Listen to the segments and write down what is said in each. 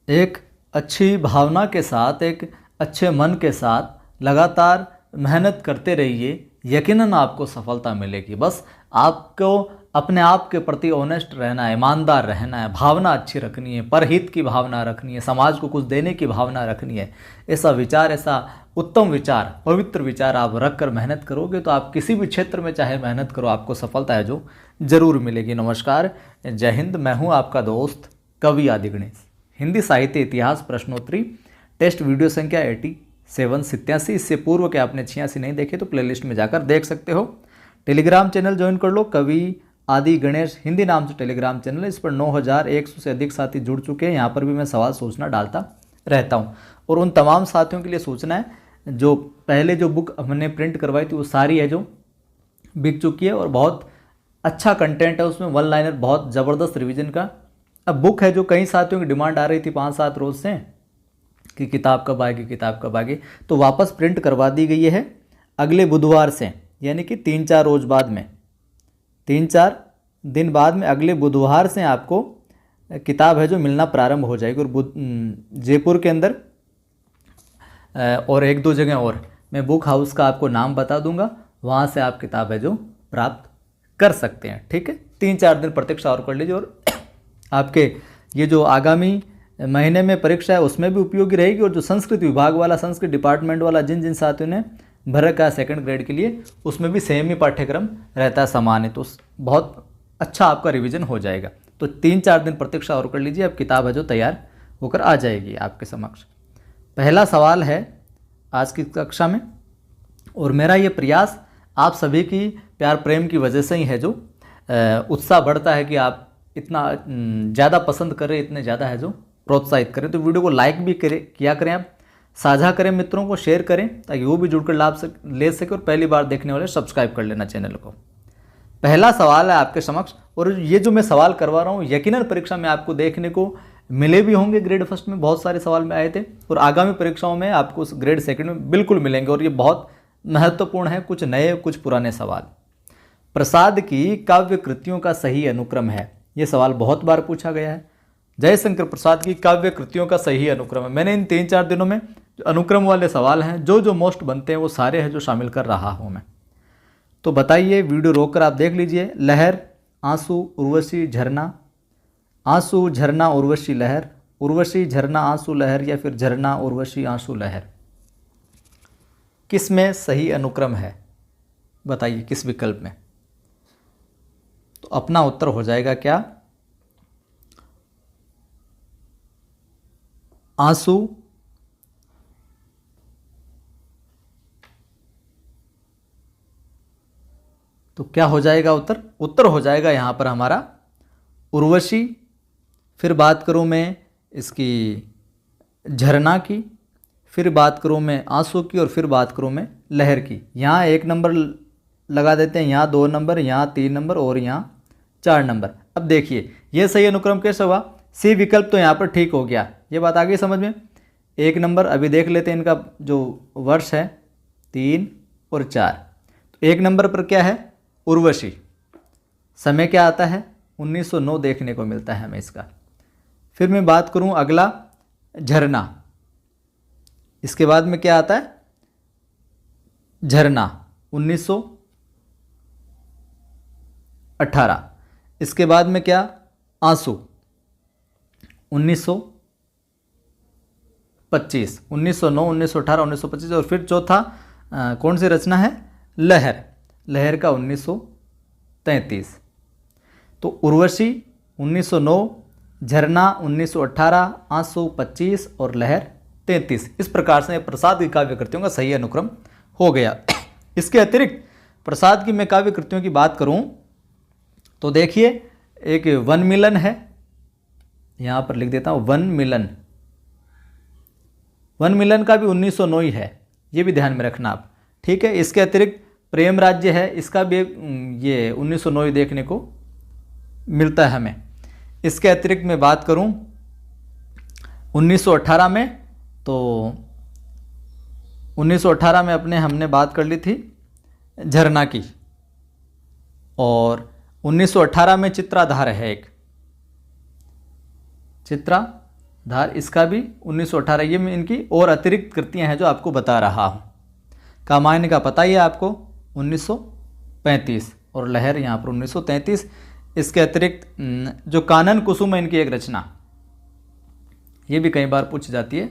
एक अच्छी भावना के साथ, एक अच्छे मन के साथ लगातार मेहनत करते रहिए, यकीनन आपको सफलता मिलेगी। बस आपको अपने आप के प्रति ऑनेस्ट रहना है, ईमानदार रहना है, भावना अच्छी रखनी है, परहित की भावना रखनी है, समाज को कुछ देने की भावना रखनी है। ऐसा विचार, ऐसा उत्तम विचार, पवित्र विचार आप रख कर मेहनत करोगे तो आप किसी भी क्षेत्र में चाहे मेहनत करो, आपको सफलता है जो ज़रूर मिलेगी। नमस्कार, जय हिंद। मैं हूँ आपका दोस्त कवि आदि गणेश। हिंदी साहित्य इतिहास प्रश्नोत्तरी टेस्ट वीडियो संख्या 8787। इससे पूर्व के आपने 86 नहीं देखे तो प्लेलिस्ट में जाकर देख सकते हो। टेलीग्राम चैनल ज्वाइन कर लो, कवि आदि गणेश हिंदी नाम से टेलीग्राम चैनल। इस पर 9100 से अधिक साथी जुड़ चुके हैं। यहाँ पर भी मैं सवाल सूचना डालता रहता हूँ। और उन तमाम साथियों के लिए सूचना है, जो पहले जो बुक हमने प्रिंट करवाई थी वो सारी है जो बिक चुकी है और बहुत अच्छा कंटेंट है उसमें, वन लाइनर, बहुत ज़बरदस्त रिवीजन का। अब बुक है जो कई साथियों की डिमांड आ रही थी 5-7 रोज से कि किताब कब आएगी, किताब कब आएगी, तो वापस प्रिंट करवा दी गई है अगले बुधवार से, यानी कि 3-4 रोज बाद में, 3-4 दिन बाद में, अगले बुधवार से आपको किताब है जो मिलना प्रारंभ हो जाएगी। और जयपुर के अंदर और 1-2 जगह और मैं बुक हाउस का आपको नाम बता दूंगा, वहाँ से आप किताब है जो प्राप्त कर सकते हैं। ठीक है, 3-4 दिन प्रतीक्षा और कर लीजिए। और आपके ये जो आगामी महीने में परीक्षा है उसमें भी उपयोगी रहेगी। और जो संस्कृत विभाग वाला, संस्कृत डिपार्टमेंट वाला, जिन जिन साथियों ने भर रखा है 2nd ग्रेड के लिए, उसमें भी सेम ही पाठ्यक्रम रहता है, समान है, तो बहुत अच्छा आपका रिवीजन हो जाएगा। तो 3-4 दिन प्रतीक्षा और कर लीजिए, अब किताब है जो तैयार होकर आ जाएगी आपके समक्ष। पहला सवाल है आज की कक्षा में, और मेरा ये प्रयास आप सभी की प्यार प्रेम की वजह से ही है जो उत्साह बढ़ता है कि आप इतना ज़्यादा पसंद करें, इतने ज़्यादा है जो प्रोत्साहित करें। तो वीडियो को लाइक भी किया करें, आप साझा करें, मित्रों को शेयर करें ताकि वो भी जुड़कर लाभ ले सके। और पहली बार देखने वाले सब्सक्राइब कर लेना चैनल को। पहला सवाल है आपके समक्ष, और ये जो मैं सवाल करवा रहा हूँ यकीनन परीक्षा में आपको देखने को मिले भी होंगे। ग्रेड फर्स्ट में बहुत सारे सवाल में आए थे और आगामी परीक्षाओं में आपको ग्रेड सेकंड में बिल्कुल मिलेंगे। और ये बहुत महत्वपूर्ण है, कुछ नए कुछ पुराने सवाल। प्रसाद की काव्य कृतियों का सही अनुक्रम है, ये सवाल बहुत बार पूछा गया है। जयशंकर प्रसाद की काव्य कृतियों का सही अनुक्रम है। मैंने इन 3-4 दिनों में जो अनुक्रम वाले सवाल हैं, जो मोस्ट बनते हैं वो सारे हैं जो शामिल कर रहा हूँ मैं। तो बताइए, वीडियो रोककर आप देख लीजिए। लहर, आंसू, उर्वशी, झरना, आंसू, झरना, उर्वशी, लहर, उर्वशी, झरना, आंसू, लहर, या फिर झरना, उर्वशी, आंसू, लहर, किस में सही अनुक्रम है? बताइए किस विकल्प में। तो अपना उत्तर हो जाएगा क्या? आंसू, तो क्या हो जाएगा उत्तर? उत्तर हो जाएगा यहां पर हमारा उर्वशी। फिर बात करूं मैं इसकी झरना की, फिर बात करूं मैं आंसू की, और फिर बात करूं मैं लहर की। यहाँ 1 नंबर लगा देते हैं, यहाँ 2 नंबर, यहाँ 3 नंबर और यहाँ 4 नंबर। अब देखिए ये सही अनुक्रम कैसे हुआ? सी विकल्प तो यहाँ पर ठीक हो गया। ये बात आ गई समझ में? 1 नंबर अभी देख लेते हैं, इनका जो वर्ष है 3 और 4। तो 1 नंबर पर क्या है? उर्वशी। समय क्या आता है? 1909 देखने को मिलता है हमें इसका। फिर मैं बात करूं अगला झरना, इसके बाद में क्या आता है? झरना 1918। इसके बाद में क्या? आंसू 1925, 1909, 1918, 1925। और फिर चौथा कौन सी रचना है? लहर, लहर का 1933। तो उर्वशी 1909, झरना 1918, आंसू 25 और लहर 33। इस प्रकार से प्रसाद की काव्य कृतियों का सही अनुक्रम हो गया। इसके अतिरिक्त प्रसाद की मैं काव्य कृतियों की बात करूं तो देखिए, एक वन मिलन है, यहां पर लिख देता हूं वन मिलन। वन मिलन का भी 1909 ही है, ये भी ध्यान में रखना आप। ठीक है, इसके अतिरिक्त प्रेम राज्य है, इसका भी ये 1909 ही देखने को मिलता है हमें। इसके अतिरिक्त मैं बात करूं 1918 में, तो 1918 में हमने बात कर ली थी झरना की, और 1918 में चित्राधार है, एक चित्राधार धार, इसका भी 1918। ये मैं इनकी और अतिरिक्त कृतियाँ हैं जो आपको बता रहा हूँ। कामायनी का पता ही है आपको 1935 और लहर यहाँ पर 1933। इसके अतिरिक्त जो कानन कुसुम है इनकी एक रचना, ये भी कई बार पूछी जाती है।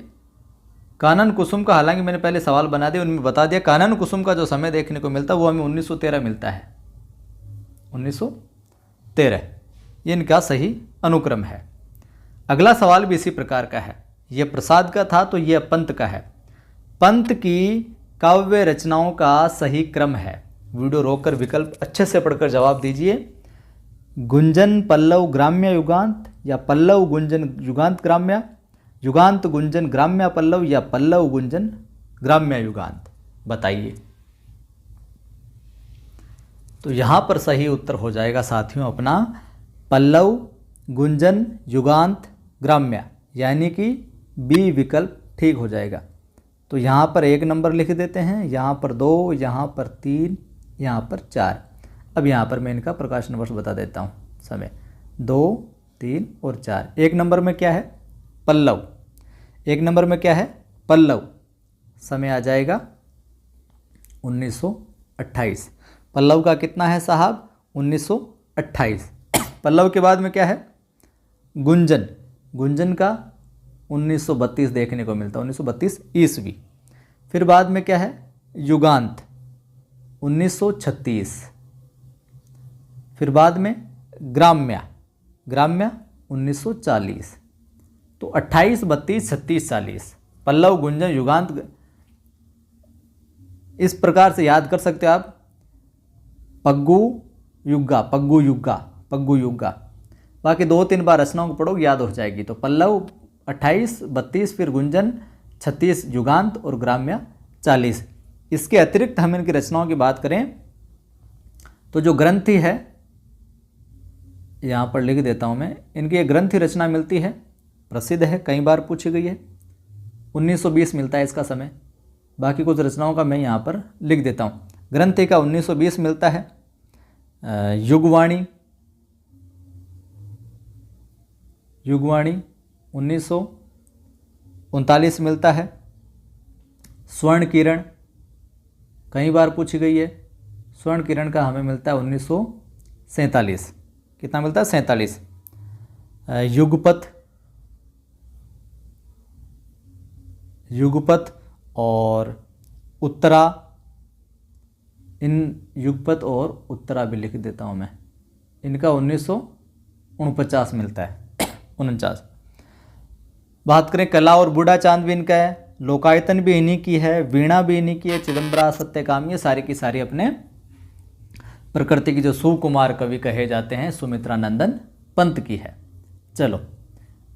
कानन कुसुम का हालांकि मैंने पहले सवाल बना दिया, उनमें बता दिया। कानन कुसुम का जो समय देखने को मिलता है वो हमें 1913 मिलता है, 1913 ये इनका सही अनुक्रम है। अगला सवाल भी इसी प्रकार का है। यह प्रसाद का था तो यह पंत का है। पंत की काव्य रचनाओं का सही क्रम है। वीडियो रोककर विकल्प अच्छे से पढ़कर जवाब दीजिए। गुंजन पल्लव ग्राम्य युगांत, या पल्लव गुंजन युगांत ग्राम्य, युगांत गुंजन ग्राम्य पल्लव, या पल्लव गुंजन ग्राम्य युगांत, बताइए। तो यहां पर सही उत्तर हो जाएगा साथियों अपना पल्लव गुंजन युगांत ग्राम्य, यानी कि बी विकल्प ठीक हो जाएगा। तो यहाँ पर 1 नंबर लिख देते हैं, यहाँ पर 2, यहाँ पर 3, यहाँ पर 4। अब यहाँ पर मैं इनका प्रकाशन वर्ष बता देता हूँ। समय 2, 3 और 4। 1 नंबर में क्या है? पल्लव। 1 नंबर में क्या है? पल्लव। समय आ जाएगा 1928। पल्लव का कितना है साहब? 1928। पल्लव के बाद में क्या है? गुंजन। गुंजन का 1932 देखने को मिलता है, 1932 ईस्वी। फिर बाद में क्या है? युगांत 1936। फिर बाद में ग्राम्य, ग्राम्य 1940। तो 28, 32, 36, 40 पल्लव गुंजन युगांत। इस प्रकार से याद कर सकते हो आप। पग्गू युग्गा, पग्गू युग्गा, पग्गू युग्गा। बाकी 2-3 बार रचनाओं को पढ़ोगे याद हो जाएगी। तो पल्लव 28, 32, फिर गुंजन 36, युगांत और ग्राम्य 40। इसके अतिरिक्त हम इनकी रचनाओं की बात करें तो जो ग्रंथि है, यहाँ पर लिख देता हूँ मैं, इनकी एक ग्रंथि रचना मिलती है, प्रसिद्ध है, कई बार पूछी गई है। 1920 मिलता है इसका समय। बाकी कुछ रचनाओं का मैं यहाँ पर लिख देता हूँ। ग्रंथि का 1920 मिलता है। युगवाणी, युगवाणी 1939 मिलता है। स्वर्ण किरण कई बार पूछी गई है। स्वर्ण किरण का हमें मिलता है 1947। कितना मिलता है? 47। युगपथ, युगपथ और उत्तरा, इन युगपथ और उत्तरा भी लिख देता हूँ मैं, इनका 1949 मिलता है, 49। बात करें कला और बूढ़ा चांद भी इनका है। लोकायतन भी इन्हीं की है, वीणा भी इन्हीं की है, चिदम्बरा सत्यकामी, सारी की सारी अपने प्रकृति की जो सुकुमार कवि कहे जाते हैं सुमित्रा नंदन पंत की है। चलो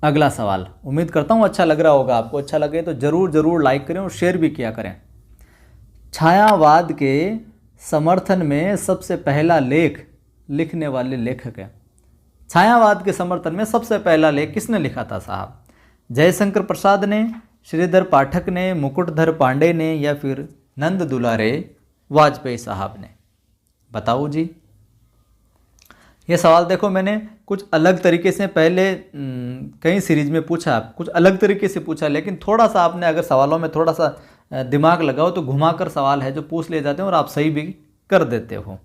अगला सवाल। उम्मीद करता हूँ अच्छा लग रहा होगा आपको। अच्छा लगे तो जरूर जरूर लाइक करें और शेयर भी किया करें। छायावाद के समर्थन में सबसे पहला लेख लिखने वाले लेखक हैं। छायावाद के समर्थन में सबसे पहला लेख किसने लिखा था साहब? जयशंकर प्रसाद ने, श्रीधर पाठक ने, मुकुटधर पांडे ने, या फिर नंद दुलारे वाजपेयी साहब ने? बताओ जी। ये सवाल देखो मैंने कुछ अलग तरीके से पहले कई सीरीज में पूछा, कुछ अलग तरीके से पूछा, लेकिन थोड़ा सा आपने अगर सवालों में थोड़ा सा दिमाग लगाओ तो घुमाकर सवाल है जो पूछ लिए जाते हैं और आप सही भी कर देते हो।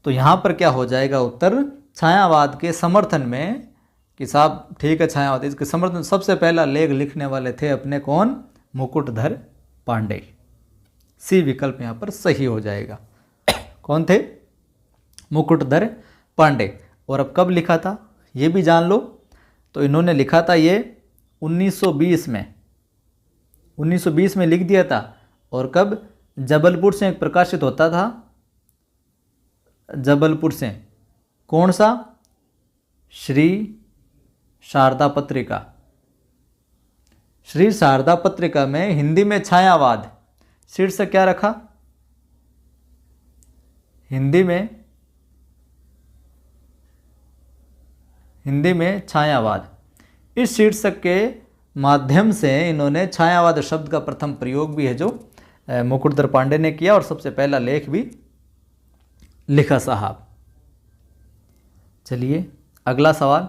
तो यहाँ पर क्या हो जाएगा उत्तर? छायावाद के समर्थन में कि साहब ठीक है, छायावाद इसके समर्थन सबसे पहला लेख लिखने वाले थे अपने कौन? मुकुटधर पांडे। सी विकल्प यहाँ पर सही हो जाएगा। कौन थे? मुकुटधर पांडे। और अब कब लिखा था ये भी जान लो। तो इन्होंने लिखा था ये 1920 में, 1920 में लिख दिया था। और कब? जबलपुर से एक प्रकाशित होता था, जबलपुर से। कौन सा? श्री शारदा पत्रिका। श्री शारदा पत्रिका में हिंदी में छायावाद शीर्षक क्या रखा? हिंदी में छायावाद। इस शीर्षक के माध्यम से इन्होंने छायावाद शब्द का प्रथम प्रयोग भी है जो मुकुटधर पांडे ने किया और सबसे पहला लेख भी लिखा साहब। चलिए अगला सवाल।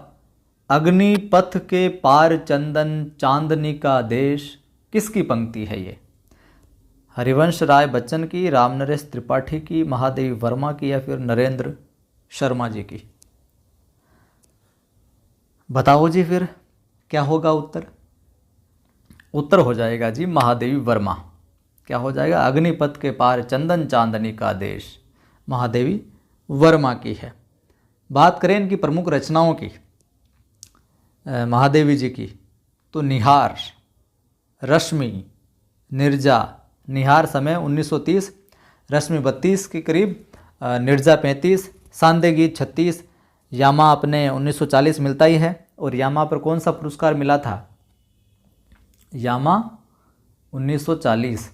अग्निपथ के पार चंदन चांदनी का देश किसकी पंक्ति है ये? हरिवंश राय बच्चन की, रामनरेश त्रिपाठी की, महादेवी वर्मा की या फिर नरेंद्र शर्मा जी की? बताओ जी फिर क्या होगा उत्तर? उत्तर हो जाएगा जी महादेवी वर्मा। क्या हो जाएगा? अग्निपथ के पार चंदन चांदनी का देश महादेवी वर्मा की है। बात करें इनकी प्रमुख रचनाओं की, महादेवी जी की, तो निहार, रश्मि, निर्जा। निहार समय 1930, रश्मि 32 के करीब, निर्जा 35, सांदे गीत 36, यामा अपने 1940 मिलता ही है। और यामा पर कौन सा पुरस्कार मिला था? यामा 1940,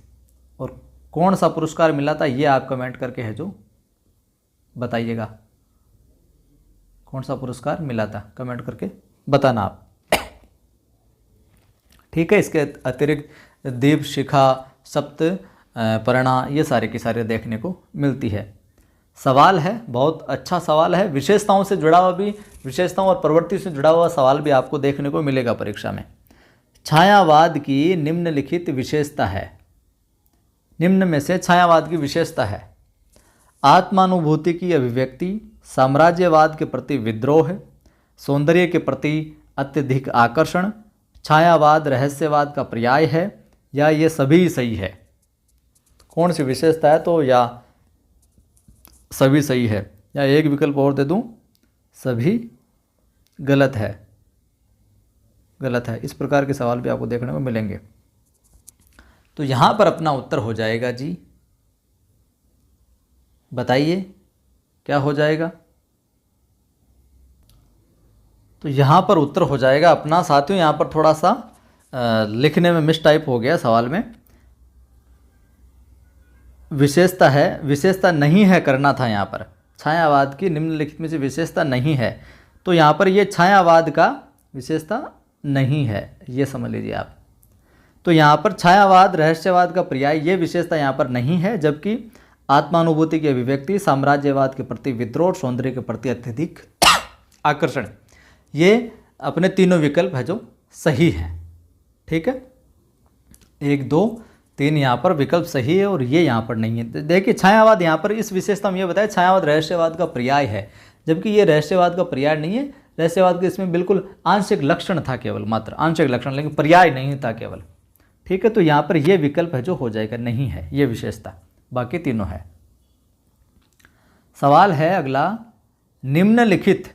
और कौन सा पुरस्कार मिला था ये आप कमेंट करके है जो बताइएगा, कौन सा पुरस्कार मिला था कमेंट करके बताना आप। ठीक है, इसके अतिरिक्त दीप, शिखा, सप्त पर्णा, ये सारे की सारे देखने को मिलती है। सवाल है, बहुत अच्छा सवाल है, विशेषताओं से जुड़ा हुआ भी, विशेषताओं और प्रवृत्ति से जुड़ा हुआ सवाल भी आपको देखने को मिलेगा परीक्षा में। छायावाद की निम्नलिखित विशेषता है, निम्न में से छायावाद की विशेषता है: आत्मानुभूति की अभिव्यक्ति, साम्राज्यवाद के प्रति विद्रोह, सौंदर्य के प्रति अत्यधिक आकर्षण, छायावाद रहस्यवाद का पर्याय है, या ये सभी सही है? कौन सी विशेषता है? तो या सभी सही है, या एक विकल्प और दे दूं, सभी गलत है, गलत है। इस प्रकार के सवाल भी आपको देखने को मिलेंगे। तो यहाँ पर अपना उत्तर हो जाएगा जी, बताइए क्या हो जाएगा? तो यहाँ पर उत्तर हो जाएगा अपना, साथियों यहाँ पर थोड़ा सा लिखने में मिस टाइप हो गया सवाल में। विशेषता है, विशेषता नहीं है करना था यहाँ पर। छायावाद की निम्नलिखित में से विशेषता नहीं है, तो यहाँ पर ये छायावाद का विशेषता नहीं है, ये समझ लीजिए आप। तो यहाँ पर छायावाद रहस्यवाद का पर्याय, ये विशेषता यहाँ पर नहीं है, जबकि आत्मानुभूति की अभिव्यक्ति, साम्राज्यवाद के प्रति विद्रोह, सौंदर्य के प्रति अत्यधिक आकर्षण, ये अपने तीनों विकल्प है जो सही हैं। ठीक है, 1, 2, 3 यहाँ पर विकल्प सही है और ये यहाँ पर नहीं है। देखिए छायावाद यहाँ पर इस विशेषता में ये बताया छायावाद रहस्यवाद का पर्याय है, जबकि ये रहस्यवाद का पर्याय नहीं है। रहस्यवाद के इसमें बिल्कुल आंशिक लक्षण था, केवल मात्र आंशिक लक्षण, लेकिन पर्याय नहीं था केवल। ठीक है, तो यहाँ पर ये विकल्प है जो हो जाएगा, नहीं है ये विशेषता, बाकी तीनों है। सवाल है अगला, निम्नलिखित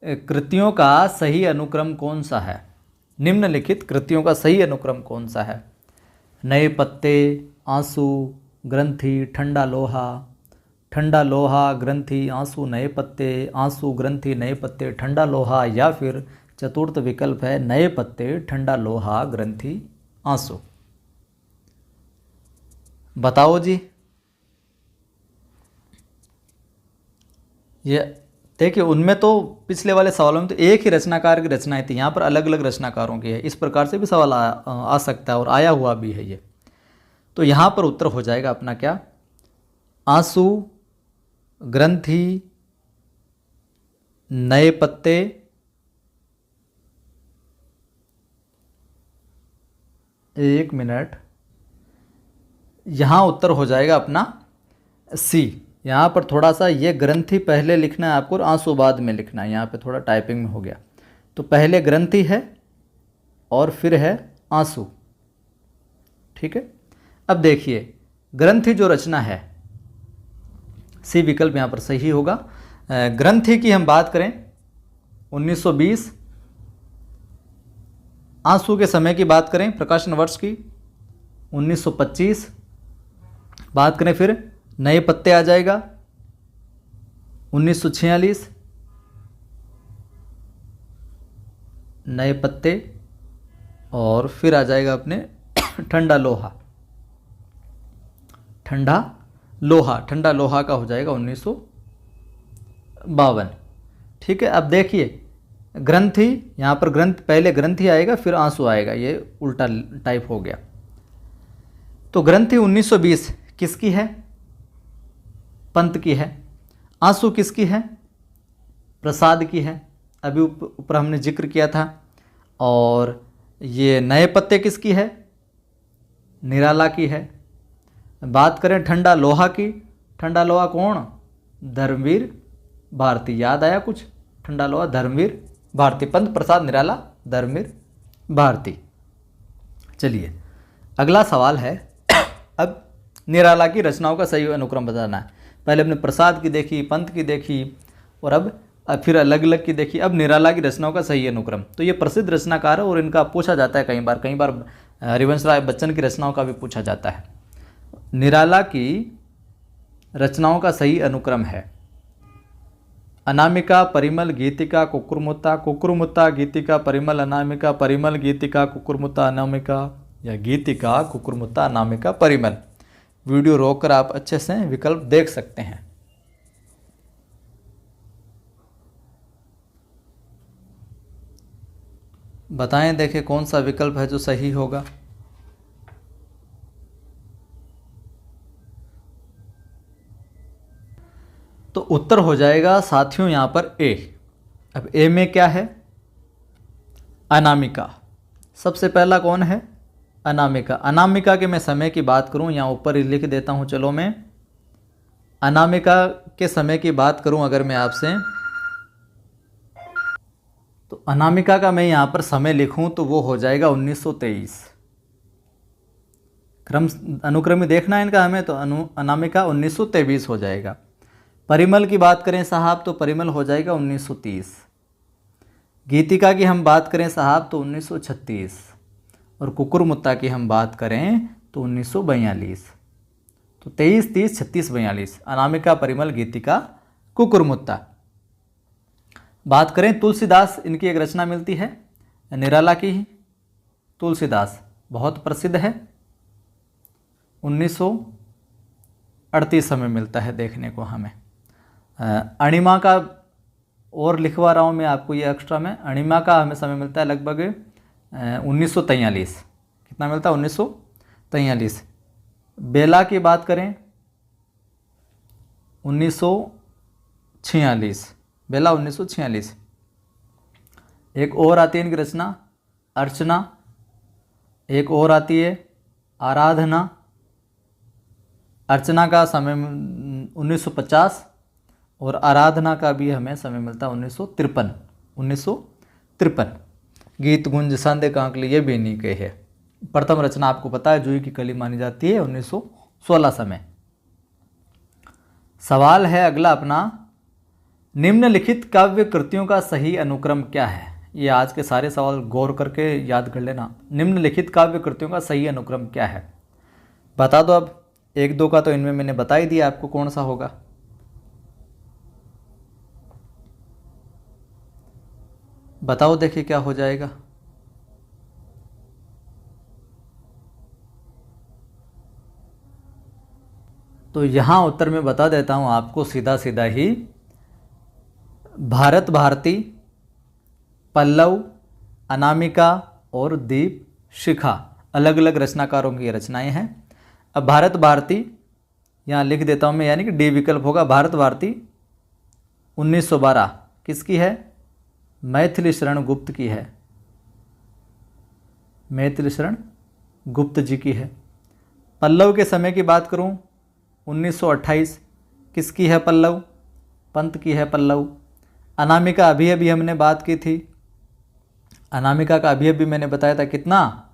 कृतियों का सही अनुक्रम कौन सा है? निम्नलिखित कृतियों का सही अनुक्रम कौन सा है? नए पत्ते, आंसू, ग्रंथि, ठंडा लोहा, ठंडा लोहा, ग्रंथि, आंसू, नए पत्ते, आंसू, ग्रंथि, नए पत्ते, ठंडा लोहा, या फिर चतुर्थ विकल्प है नए पत्ते, ठंडा लोहा, ग्रंथि, आंसू। बताओ जी। ये देखिए, उनमें तो पिछले वाले सवालों में तो एक ही रचनाकार की रचनाएं थी, यहाँ पर अलग अलग रचनाकारों की है। इस प्रकार से भी सवाल आ सकता है और आया हुआ भी है ये। तो यहाँ पर उत्तर हो जाएगा अपना क्या? आंसू, ग्रंथि, नए पत्ते, एक मिनट, यहाँ उत्तर हो जाएगा अपना सी। यहाँ पर थोड़ा सा ये ग्रंथि पहले लिखना है आपको और आंसू बाद में लिखना है, यहाँ पे थोड़ा टाइपिंग में हो गया। तो पहले ग्रंथि है और फिर है आंसू। ठीक है, अब देखिए ग्रंथि जो रचना है, सी विकल्प यहाँ पर सही होगा। ग्रंथि की हम बात करें 1920, आंसू के समय की बात करें प्रकाशन वर्ष की 1925, बात करें फिर नए पत्ते आ जाएगा 1946, नए पत्ते, और फिर आ जाएगा अपने ठंडा लोहा। ठंडा लोहा, ठंडा लोहा का हो जाएगा 1952। ठीक है, अब देखिए ग्रंथि, यहाँ पर ग्रंथ पहले ग्रंथि आएगा फिर आंसू आएगा, ये उल्टा टाइप हो गया। तो ग्रंथि 1920 किसकी है? पंत की है। आंसू किसकी है? प्रसाद की है। अभी ऊपर हमने जिक्र किया था। और ये नए पत्ते किसकी है? निराला की है। बात करें ठंडा लोहा की, ठंडा लोहा कौन? धर्मवीर भारती। याद आया कुछ? ठंडा लोहा धर्मवीर भारती, पंत प्रसाद निराला धर्मवीर भारती। चलिए अगला सवाल है, अब निराला की रचनाओं का सही अनुक्रम बताना है। पहले हमने प्रसाद की देखी, पंत की देखी, और अब फिर अलग अलग की देखी। अब निराला की रचनाओं का सही अनुक्रम। तो ये प्रसिद्ध रचनाकार है और इनका पूछा जाता है कई बार हरिवंश राय बच्चन की रचनाओं का भी पूछा जाता है। निराला की रचनाओं का सही अनुक्रम है अनामिका, परिमल, गीतिका, कुकुरमुत्ता, कुकुरमुत्ता, गीतिका, परिमल, अनामिका, परिमल, गीतिका, कुकुरमुत्ता, अनामिका, या गीतिका, कुकुरमुत्ता, अनामिका, परिमल। वीडियो रोककर आप अच्छे से विकल्प देख सकते हैं। बताएं, देखें कौन सा विकल्प है जो सही होगा। तो उत्तर हो जाएगा साथियों यहाँ पर ए। अब ए में क्या है? अनामिका। सबसे पहला कौन है? अनामिका। अनामिका के मैं समय की बात करूं, यहाँ ऊपर ही लिख देता हूं। चलो मैं अनामिका के समय की बात करूं अगर मैं आपसे, तो अनामिका का मैं यहाँ पर समय लिखूं तो वो हो जाएगा 1923। क्रम अनुक्रम में देखना है इनका हमें, तो अनामिका 1923 हो जाएगा। परिमल की बात करें साहब तो परिमल हो जाएगा 1930। गीतिका की हम बात करें साहब तो 1936। और कुकुरमुत्ता की हम बात करें तो 1942। तो 23, 30, 36, 42। अनामिका, परिमल, गीतिका, कुकुरमुत्ता। बात करें तुलसीदास, इनकी एक रचना मिलती है निराला की ही। तुलसीदास बहुत प्रसिद्ध है, 1938 हमें मिलता है देखने को हमें। अणिमा का और लिखवा रहा हूँ मैं आपको ये एक्स्ट्रा में। अणिमा का हमें समय मिलता है लगभग 1943। कितना मिलता है? 1943। बेला की बात करें 1946। बेला 1946। एक और आती है इनकी रचना अर्चना। एक और आती है आराधना। अर्चना का समय 1950 और आराधना का भी हमें समय मिलता है 1953। गीत गुंज सांदे कांकली ये भी इन्हीं के है। प्रथम रचना आपको पता है जूही की कली मानी जाती है 1916 समय। सवाल है अगला अपना, निम्नलिखित काव्य कृतियों का सही अनुक्रम क्या है? ये आज के सारे सवाल गौर करके याद कर लेना। निम्नलिखित काव्य कृतियों का सही अनुक्रम क्या है? बता दो। अब एक दो का तो इनमें मैंने बता ही दिया आपको कौन सा होगा। बताओ, देखिए क्या हो जाएगा। तो यहाँ उत्तर में बता देता हूँ आपको सीधा सीधा ही। भारत भारती, पल्लव, अनामिका और दीप शिखा अलग अलग रचनाकारों की रचनाएं हैं। अब भारत भारती यहाँ लिख देता हूँ मैं, यानी कि डी विकल्प होगा। भारत भारती 1912 किसकी है? मैथिली शरण गुप्त की है। मैथिली शरण गुप्त जी की है। पल्लव के समय की बात करूं 1928 किसकी है? पल्लव पंत की है पल्लव। अनामिका अभी अभी हमने बात की थी। अनामिका का अभी अभी मैंने बताया था कितना?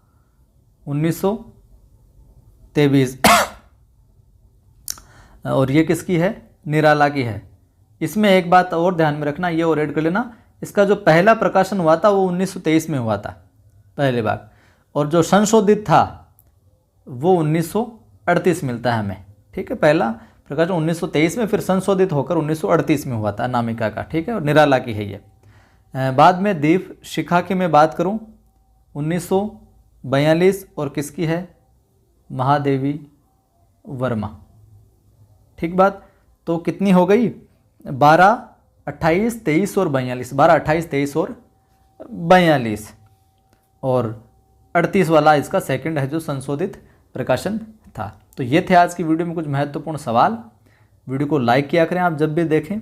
1923। और ये किसकी है? निराला की है। इसमें एक बात और ध्यान में रखना, ये और ऐड कर लेना, इसका जो पहला प्रकाशन हुआ था वो 1923 में हुआ था पहले बार, और जो संशोधित था वो 1938 मिलता है हमें। ठीक है, पहला प्रकाशन 1923 में, फिर संशोधित होकर 1938 में हुआ था अनामिका का। ठीक है, और निराला की है ये। बाद में दीप शिखा की मैं बात करूं 1942, और किसकी है? महादेवी वर्मा। ठीक बात। तो कितनी हो गई? 12, 28, 23 और 42। 12, 28, 23 और 42, और 38 वाला इसका सेकंड है जो संशोधित प्रकाशन था। तो ये थे आज की वीडियो में कुछ महत्वपूर्ण सवाल। वीडियो को लाइक किया करें आप जब भी देखें,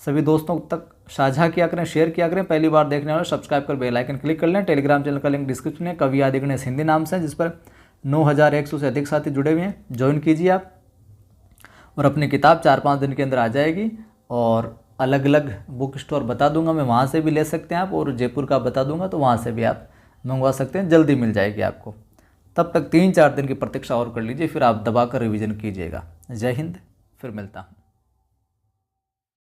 सभी दोस्तों तक साझा किया करें, शेयर किया करें। पहली बार देखने वाले सब्सक्राइब कर बेल आइकन क्लिक कर लें। टेलीग्राम चैनल का लिंक डिस्क्रिप्शन में, कवि आदि गणेश हिंदी नाम से, जिस पर 9100 से अधिक साथी जुड़े हुए हैं। ज्वाइन कीजिए आप, और अपनी किताब 4-5 दिन के अंदर आ जाएगी। और अलग अलग बुक स्टोर बता दूंगा मैं, वहाँ से भी ले सकते हैं आप, और जयपुर का बता दूंगा तो वहाँ से भी आप मंगवा सकते हैं, जल्दी मिल जाएगी आपको। तब तक 3-4 दिन की प्रतीक्षा और कर लीजिए, फिर आप दबाकर रिवीजन कीजिएगा। जय हिंद, फिर मिलता हूँ।